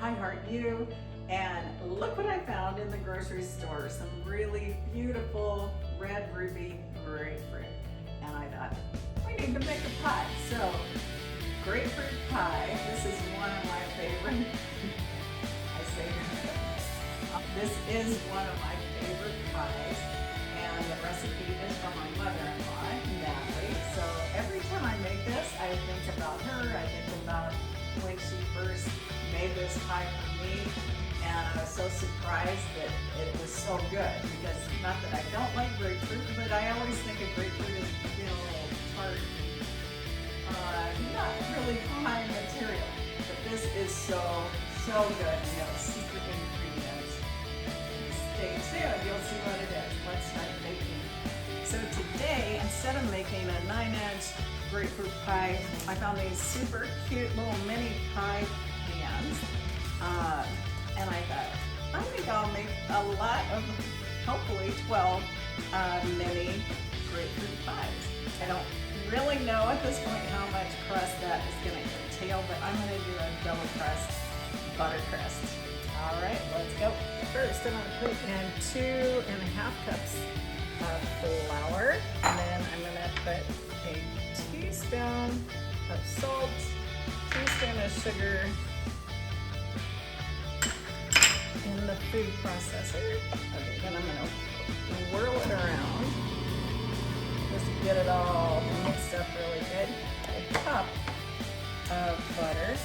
I heart you. And look what I found in the grocery store. Some really beautiful red ruby grapefruit. And I thought, we need to make a pie. So, grapefruit pie. This is one of my favorite. I say this is one of my favorite pies. And the recipe is from my mother-in-law, Natalie. So every time I make this, I think about her. I think about when she first made this pie for me. And I was so surprised that it was so good, because not that I don't like grapefruit, but I always think of grapefruit as, a little tart, not really high material. But this is so good. We have secret ingredients. Stay tuned, you'll see what it is. Let's start baking. So today, instead of making a 9-inch grapefruit pie, I found these super cute little mini pie pans. And I thought, I think I'll make a lot of, hopefully 12 mini grapefruit pies. I don't really know at this point how much crust that is going to entail, but I'm going to do a double crust butter crust. All right, let's go. First, I'm going to put in 2.5 cups of flour, and then I'm going to put a teaspoon of salt, teaspoon of sugar, in the food processor. Okay, then I'm going to whirl it around just to get it all mixed up really good. A cup of butter.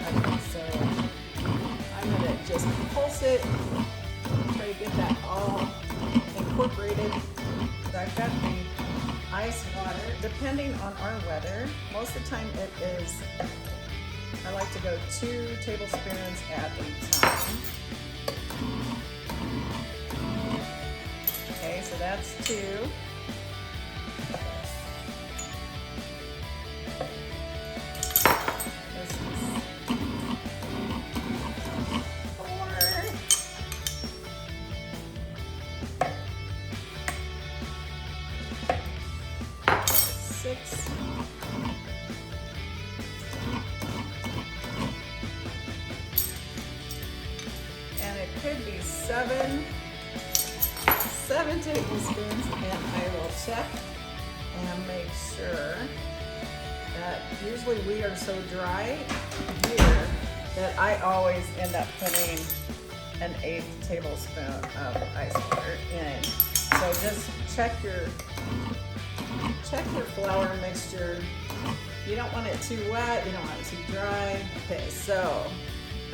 And okay, so I'm going to just pulse it, try to get that all incorporated. I've got the ice water. Depending on our weather, most of the time it is, I like to go 2 tablespoons at a time. Okay, so that's 2. This is 4. 6. Could be 7 tablespoons, and I will check and make sure that usually we are so dry here that I always end up putting an 1/8 tablespoon of ice water in. So just check your flour mixture. You don't want it too wet, you don't want it too dry. Okay, so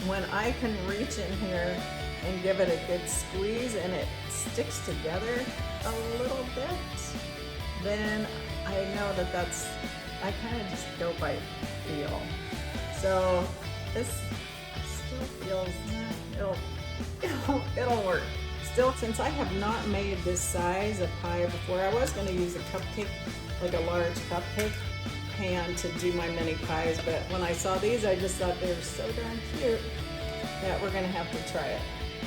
when I can reach in here and give it a good squeeze and it sticks together a little bit, then I know that I kind of just go by feel. So this still feels, it'll work. Still, since I have not made this size of pie before, I was going to use a cupcake, like a large cupcake pan to do my mini pies, but when I saw these, I just thought they were so darn cute that we're going to have to try it.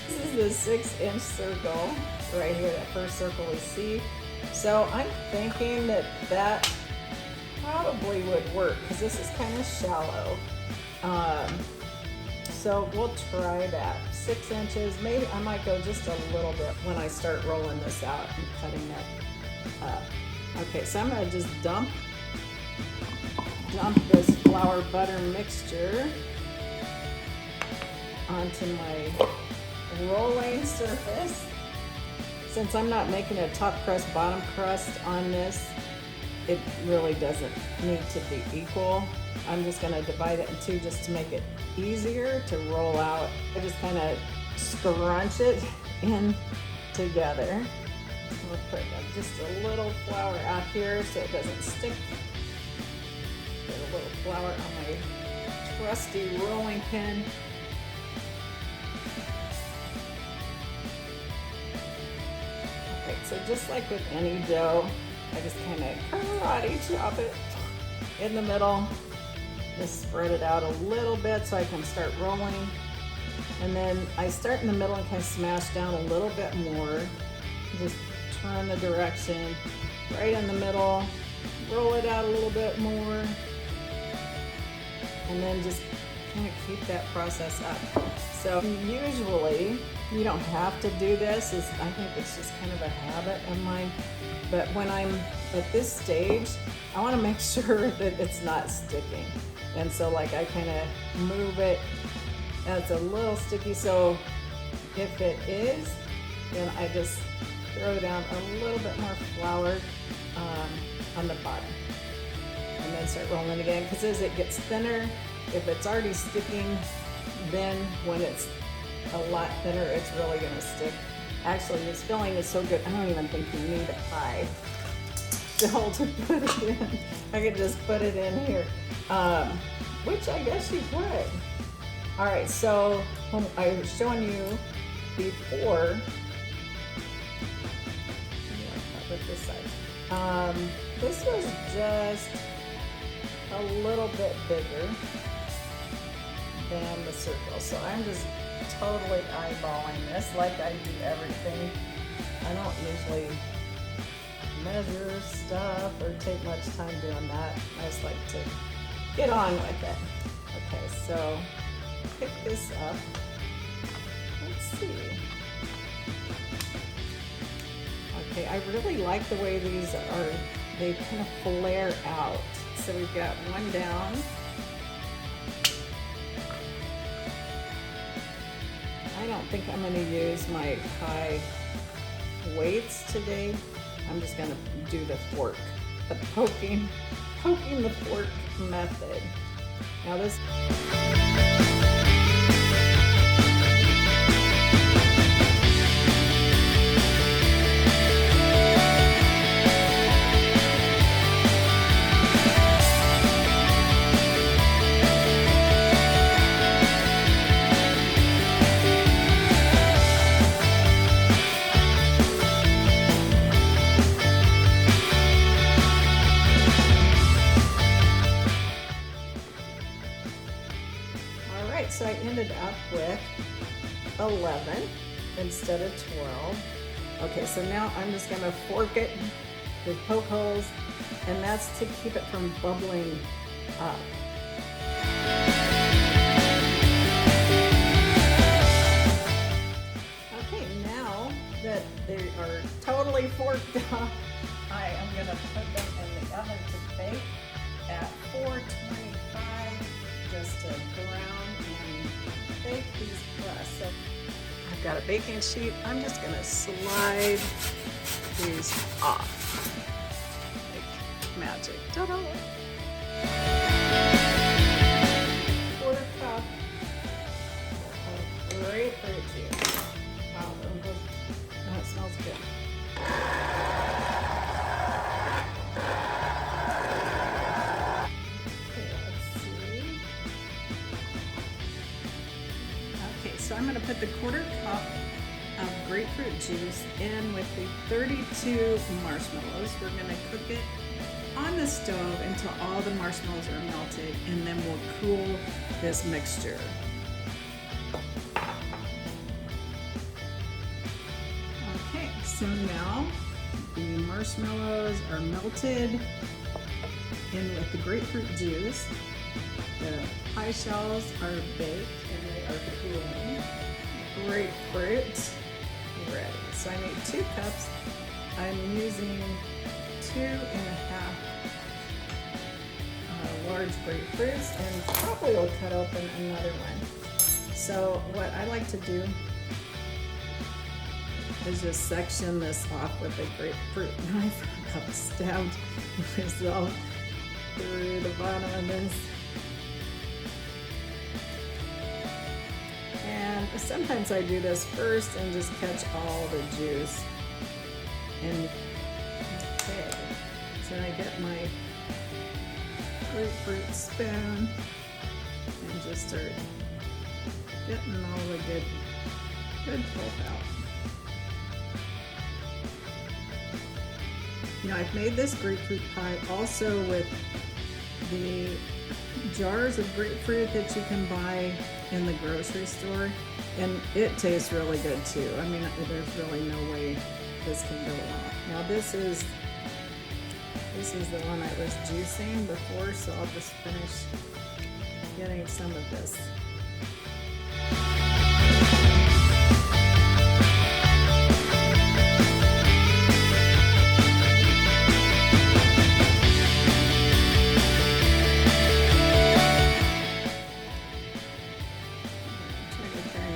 This is the 6-inch circle right here, that first circle we see. So I'm thinking that probably would work, because this is kind of shallow. So we'll try that. 6 inches, maybe I might go just a little bit when I start rolling this out and cutting it up. Okay, so I'm gonna just dump this flour butter mixture onto my rolling surface. Since I'm not making a top crust, bottom crust on this, it really doesn't need to be equal. I'm just going to divide it in 2 just to make it easier to roll out. I just kind of scrunch it in together. We'll put just a little flour out here so it doesn't stick. Put a little flour on my trusty rolling pin. Okay, so just like with any dough, I just kind of karate chop it in the middle. Just spread it out a little bit so I can start rolling. And then I start in the middle and kind of smash down a little bit more. Just turn the direction right in the middle, roll it out a little bit more. and then just kind of keep that process up. So usually you don't have to do this. I think it's just kind of a habit of mine. But when I'm at this stage, I want to make sure that it's not sticking. And so like I kind of move it, and it's a little sticky. So if it is, then I just throw down a little bit more flour on the bottom. And then start rolling again, because as it gets thinner, if it's already sticking, then when it's a lot thinner, it's really gonna stick. Actually, this filling is so good, I don't even think you need a pie fill to put it in. I could just put it in here, which I guess you could. All right, so I was showing you before, with this side. This was just a little bit bigger than the circle. So I'm just totally eyeballing this like I do everything. I don't usually measure stuff or take much time doing that. I just like to get on with it. Okay, so pick this up. Let's see. Okay, I really like the way these are, they kind of flare out. So we've got one down. I don't think I'm going to use my pie weights today. I'm just going to do the fork, the poking the fork method. Now this. So I ended up with 11 instead of 12. Okay, so now I'm just gonna fork it with poke holes, and that's to keep it from bubbling up. Okay, now that they are totally forked up, I am gonna put them in the oven to bake at 425, just to brown and bake these crusts. So I've got a baking sheet. I'm just gonna slide these off like magic. Ta-da! Quarter cup of grapefruit juice. Wow, that smells good. So I'm going to put the quarter cup of grapefruit juice in with the 32 marshmallows. We're going to cook it on the stove until all the marshmallows are melted, and then we'll cool this mixture. Okay, so now the marshmallows are melted in with the grapefruit juice. The pie shells are baked and they are cooling. Grapefruit ready. So I made 2 cups. I'm using 2.5 large grapefruits, and probably will cut open another one. So what I like to do is just section this off with a grapefruit knife. I've stabbed myself through the bottom of this. And sometimes I do this first and just catch all the juice. And okay, so I get my grapefruit spoon and just start getting all the good pulp out. Now I've made this grapefruit pie also with the jars of grapefruit that you can buy in the grocery store, and it tastes really good too. I mean, there's really no way this can go wrong. Now this is the one I was juicing before, so I'll just finish getting some of this.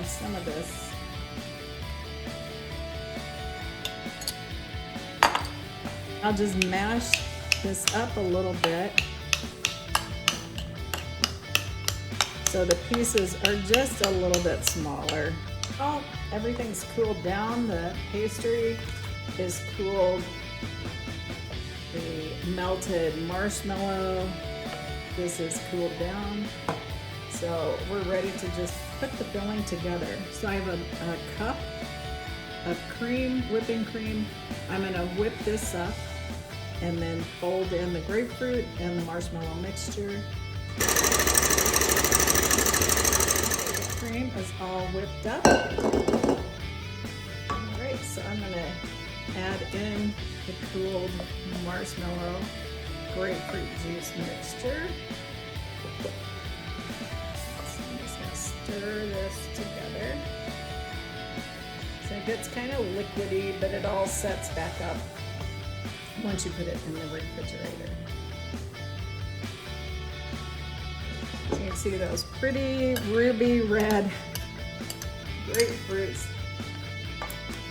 Some of this. I'll just mash this up a little bit so the pieces are just a little bit smaller. Oh, everything's cooled down. The pastry is cooled. The melted marshmallow, this is cooled down. So we're ready to just put the filling together. So I have a cup of cream, whipping cream. I'm gonna whip this up and then fold in the grapefruit and the marshmallow mixture. The cream is all whipped up. All right, so I'm gonna add in the cooled marshmallow grapefruit juice mixture. Stir this together. So it gets kind of liquidy, but it all sets back up once you put it in the refrigerator. So you can see those pretty ruby red grapefruits.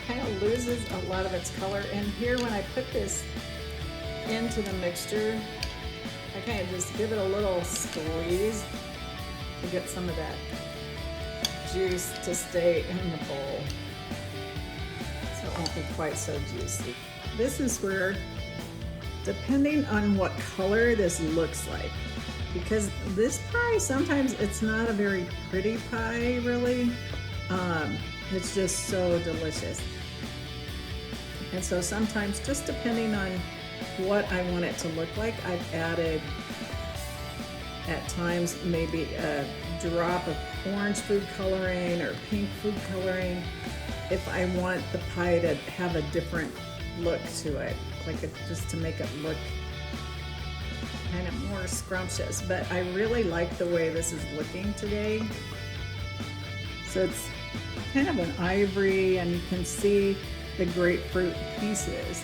Kind of loses a lot of its color. And here when I put this into the mixture, I kind of just give it a little squeeze to get some of that juice to stay in the bowl, so it won't be quite so juicy. This is where, depending on what color this looks like, because this pie, sometimes it's not a very pretty pie really, it's just so delicious. And so sometimes, just depending on what I want it to look like, I've added at times maybe a drop of orange food coloring or pink food coloring if I want the pie to have a different look to it, like just to make it look kind of more scrumptious. But I really like the way this is looking today. So it's kind of an ivory, and you can see the grapefruit pieces,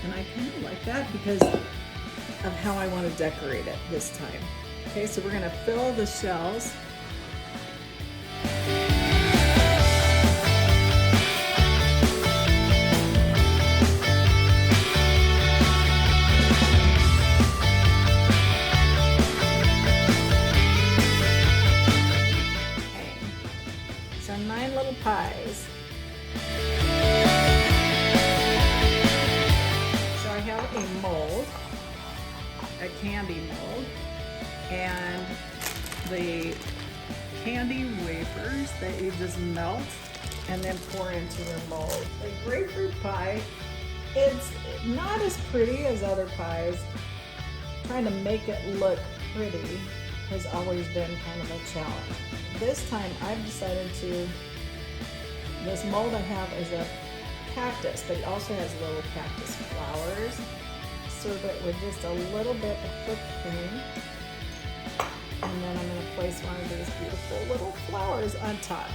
and I kind of like that because of how I want to decorate it this time. Okay, so we're going to fill the shells. Okay, so 9 little pies. So I have a mold, a candy mold, and the candy wafers that you just melt and then pour into your mold. The grapefruit pie, it's not as pretty as other pies. Trying to make it look pretty has always been kind of a challenge. This time I've decided to, this mold I have is a cactus, but it also has little cactus flowers. Serve it with just a little bit of whipped cream. And then I'm going to place one of these beautiful little flowers on top.